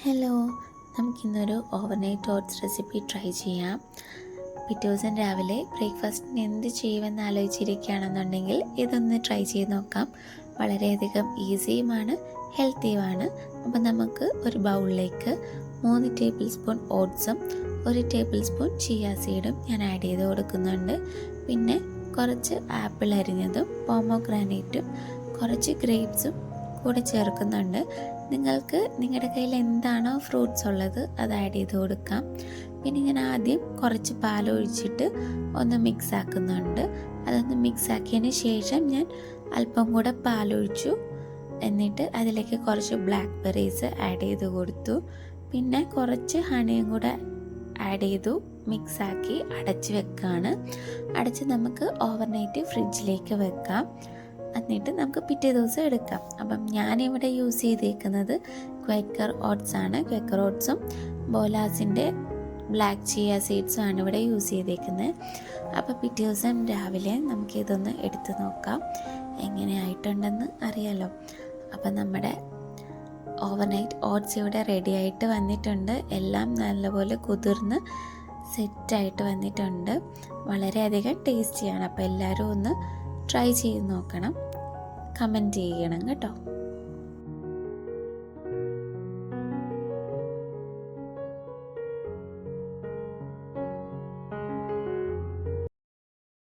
Hello, നമുക്കിന്നൊരു overnight oats recipe try ചെയ്യാം. പിറ്റേ ദിവസം രാവിലെ ബ്രേക്ക്ഫാസ്റ്റിന് എന്ത് ചെയ്യുമെന്ന് ആലോചിച്ചിരിക്കുകയാണെന്നുണ്ടെങ്കിൽ ഇതൊന്ന് ട്രൈ ചെയ്ത് നോക്കാം. വളരെയധികം ഈസിയുമാണ്, ഹെൽത്തിയുമാണ്. അപ്പോൾ നമുക്ക് ഒരു ബൗളിലേക്ക് 3 ടേബിൾ സ്പൂൺ ഓട്സും 1 ടേബിൾ സ്പൂൺ ചിയ സീഡും ഞാൻ ആഡ് ചെയ്ത് കൊടുക്കുന്നുണ്ട്. പിന്നെ കുറച്ച് ആപ്പിൾ അരിഞ്ഞതും പോമോഗ്രാനൈറ്റും കുറച്ച് ഗ്രേപ്സും കൂടെ ചേർക്കുന്നുണ്ട്. നിങ്ങൾക്ക് നിങ്ങളുടെ കയ്യിൽ എന്താണോ ഫ്രൂട്ട്സ് ഉള്ളത് അത് ആഡ് ചെയ്ത് കൊടുക്കാം. പിന്നെ ഞാൻ ആദ്യം കുറച്ച് പാലൊഴിച്ചിട്ട് ഒന്ന് മിക്സ് ആക്കുന്നുണ്ട്. അതൊന്ന് മിക്സ് ആക്കിയതിന് ശേഷം ഞാൻ അല്പം കൂടെ പാലൊഴിച്ചു. എന്നിട്ട് അതിലേക്ക് കുറച്ച് ബ്ലാക്ക് ബെറീസ് ആഡ് ചെയ്ത് കൊടുത്തു. പിന്നെ കുറച്ച് ഹണിയും കൂടെ ആഡ് ചെയ്തു. മിക്സാക്കി അടച്ച് വെക്കുകയാണ്. അടച്ച് നമുക്ക് ഓവർനൈറ്റ് ഫ്രിഡ്ജിലേക്ക് വെക്കാം. എന്നിട്ട് നമുക്ക് പിറ്റേ ദിവസം എടുക്കാം. അപ്പം ഞാനിവിടെ യൂസ് ചെയ്തേക്കുന്നത് ക്വേക്കർ ഓട്സ് ആണ്. ക്വേക്കർ ഓട്സും ബോലാസിൻ്റെ ബ്ലാക്ക് ചിയ സീഡ്സും ആണ് ഇവിടെ യൂസ് ചെയ്തേക്കുന്നത്. അപ്പോൾ പിറ്റേ ദിവസം രാവിലെ നമുക്കിതൊന്ന് എടുത്ത് നോക്കാം എങ്ങനെയായിട്ടുണ്ടെന്ന് അറിയാലോ. അപ്പം നമ്മുടെ ഓവർനൈറ്റ് ഓട്സ് ഇവിടെ റെഡി ആയിട്ട് വന്നിട്ടുണ്ട്. എല്ലാം നല്ലപോലെ കുതിർന്ന് സെറ്റായിട്ട് വന്നിട്ടുണ്ട്. വളരെയധികം ടേസ്റ്റിയാണ്. അപ്പോൾ എല്ലാവരും ഒന്ന് ട്രൈ ചെയ്ത് നോക്കണം, കമൻറ്റ് ചെയ്യണം കേട്ടോ.